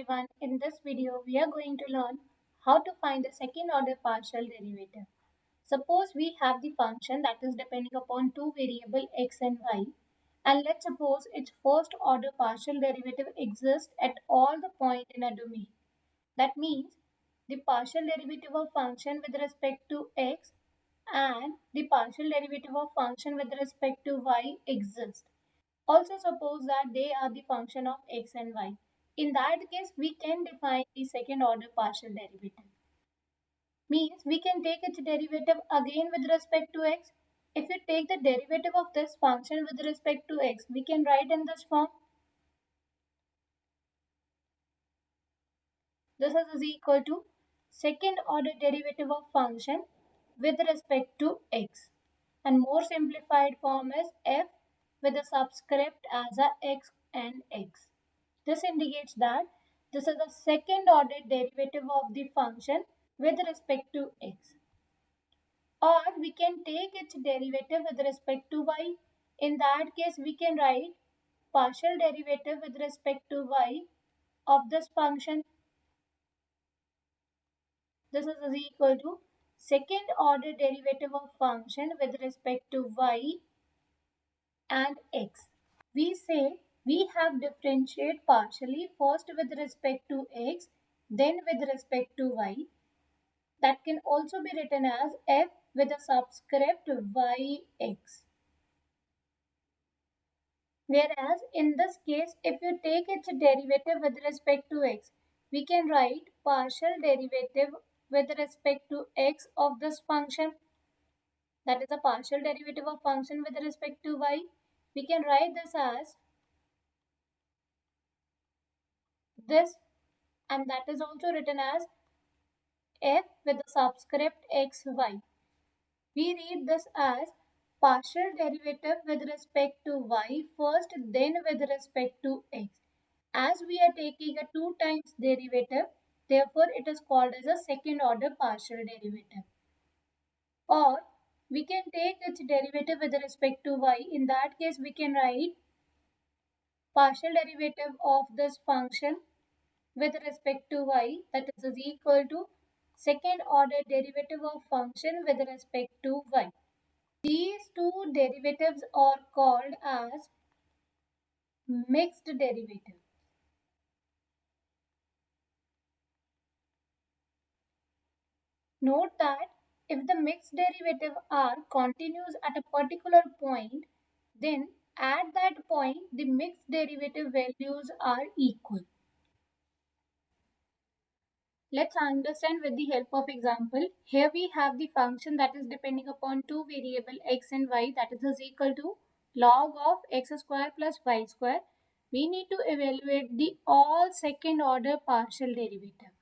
everyone. In this video, we are going to learn how to find the second order partial derivative. Suppose we have the function that is depending upon two variables x and y, and let's suppose its first order partial derivative exists at all the points in a domain. That means the partial derivative of function with respect to x and the partial derivative of function with respect to y exist. Also suppose that they are the function of x and y. In that case, we can define the second order partial derivative. Means we can take its derivative again with respect to x. If you take the derivative of this function with respect to x, we can write in this form. This is equal to second order derivative of function with respect to x. And more simplified form is f with a subscript as a x and x. This indicates that this is the second order derivative of the function with respect to x. Or we can take its derivative with respect to y. In that case, we can write partial derivative with respect to y of this function. This is equal to second order derivative of function with respect to y and x. We say we have differentiate partially first with respect to x, then with respect to y. That can also be written as f with a subscript yx. Whereas in this case, if you take its derivative with respect to x, we can write partial derivative with respect to x of this function. That is a partial derivative of function with respect to y. We can write this as this, and that is also written as f with the subscript xy. We read this as partial derivative with respect to y first, then with respect to x. As we are taking a 2 times derivative, therefore it is called as a second order partial derivative. Or we can take its derivative with respect to y. In that case, we can write partial derivative of this function with respect to y, that is equal to second order derivative of function with respect to y. These two derivatives are called as mixed derivative. Note that if the mixed derivative are continuous at a particular point, then at that point the mixed derivative values are equal. Let's understand with the help of example. Here we have the function that is depending upon two variable x and y, that is equal to log of x square plus y square. We need to evaluate the all second order partial derivative.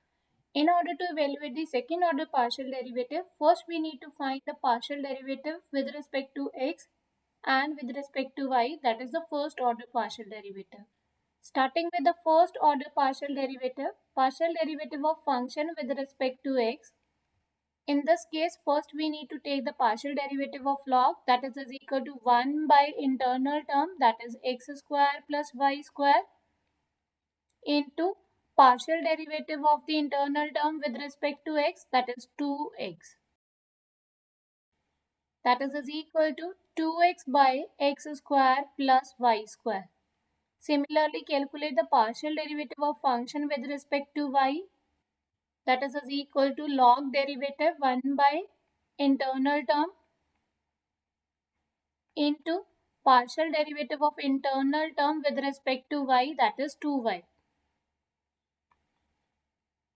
In order to evaluate the second order partial derivative, first we need to find the partial derivative with respect to x and with respect to y, that is the first order partial derivative. Starting with the first order partial derivative of function with respect to x. In this case, first we need to take the partial derivative of log, that is equal to 1 by internal term, that is x square plus y square, into partial derivative of the internal term with respect to x, that is 2x. That is equal to 2x by x square plus y square. Similarly, calculate the partial derivative of function with respect to y. That is equal to log derivative 1 by internal term into partial derivative of internal term with respect to y, that is 2y.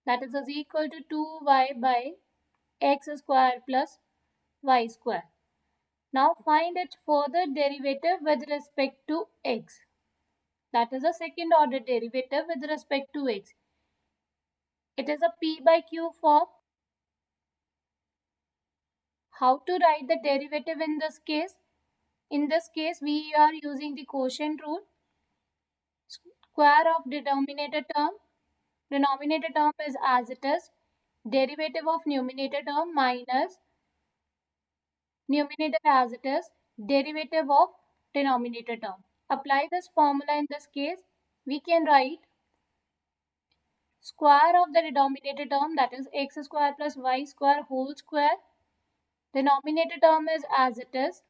That is equal to 2y by x square plus y square. Now find its further derivative with respect to x. That is a second order derivative with respect to x. It is a p by q form. How to write the derivative in this case? In this case, we are using the quotient rule. Square of denominator term is as it is. Derivative of numerator term minus numerator as it is. Derivative of denominator term. Apply this formula in this case. We can write Square of the denominator term, that is x square plus y square whole square. Denominator term is as it is.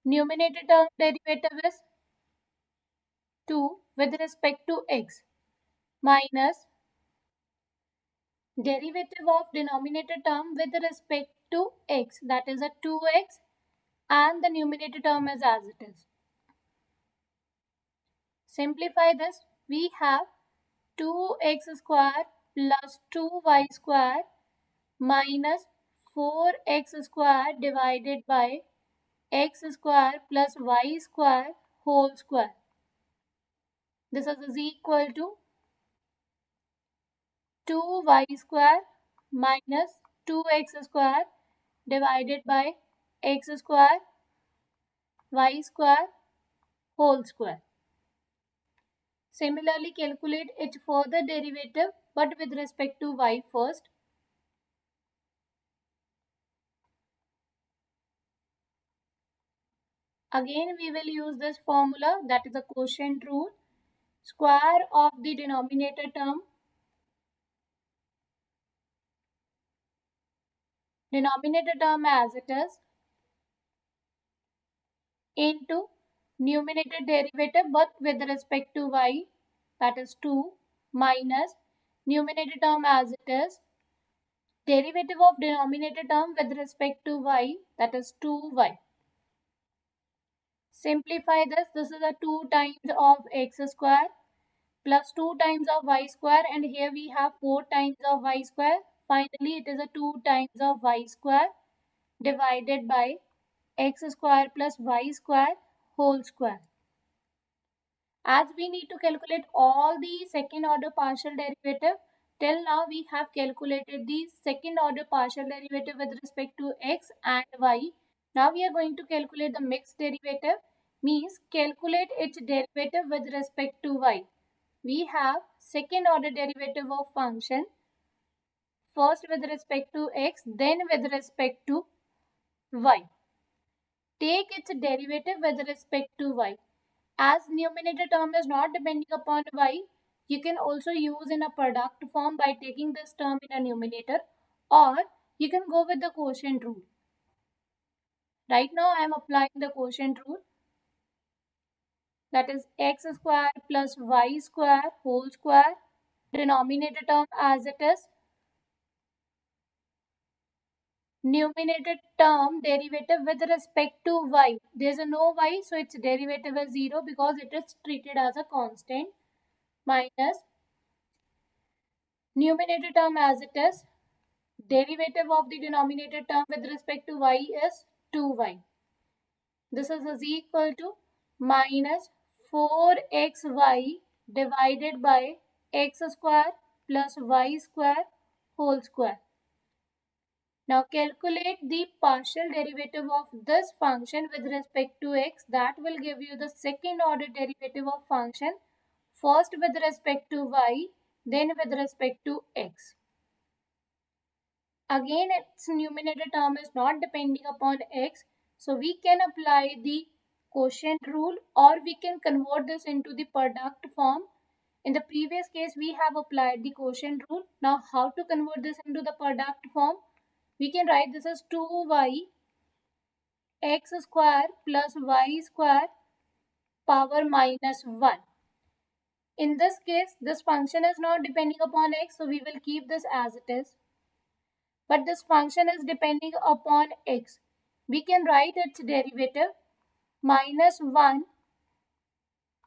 Numerator term derivative is 2 with respect to x minus derivative of denominator term with respect to x, that is a 2x, and the numerator term is as it is. Simplify this. We have 2x square plus 2y square minus 4x square divided by x square plus y square whole square. This is equal to 2y square minus 2x square divided by x square y square whole square. Similarly, calculate its further derivative but with respect to y first. Again, we will use this formula, that is the quotient rule. Square of the denominator term, as it is, into numerator derivative but with respect to y, that is 2, minus numerator term as it is, derivative of denominator term with respect to y, that is 2y. Simplify this. This is a 2 times of x square plus 2 times of y square, and here we have 4 times of y square. Finally, it is a 2 times of y square divided by x square plus y square whole square. As we need to calculate all the second order partial derivative, till now we have calculated the second order partial derivative with respect to x and y. Now we are going to calculate the mixed derivative, means calculate its derivative with respect to y. We have second order derivative of function, first with respect to x, then with respect to y. Take its derivative with respect to y. As numerator term is not depending upon y, you can also use in a product form by taking this term in a numerator, or you can go with the quotient rule. Right now I am applying the quotient rule, that is x square plus y square whole square, denominator term as it is, numerator term derivative with respect to y. There is no y, so its derivative is 0 because it is treated as a constant, minus numerator term as it is, derivative of the denominator term with respect to y is 2y. This is equal to minus 4xy divided by x square plus y square whole square. Now calculate the partial derivative of this function with respect to x. That will give you the second order derivative of function, first with respect to y, then with respect to x. Again, its numerator term is not depending upon x, so we can apply the quotient rule or we can convert this into the product form. In the previous case, we have applied the quotient rule. Now, how to convert this into the product form? We can write this as 2y x square plus y square power minus 1. In this case, this function is not depending upon x, so we will keep this as it is. But this function is depending upon x. We can write its derivative minus 1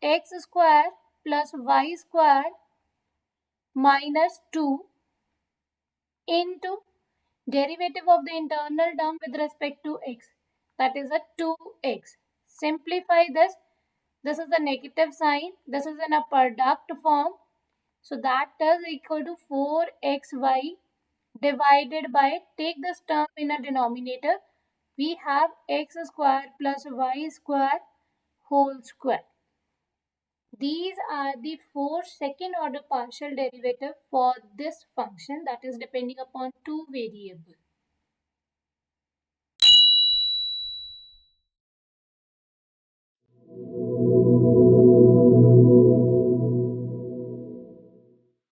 x square plus y square minus 2 into derivative of the internal term with respect to x, that is a 2x. Simplify this. This is a negative sign. This is in a product form. So that is equal to 4xy divided by, take this term in a denominator, we have x square plus y square whole square. These are the 4 second order partial derivative for this function, that is depending upon 2 variables.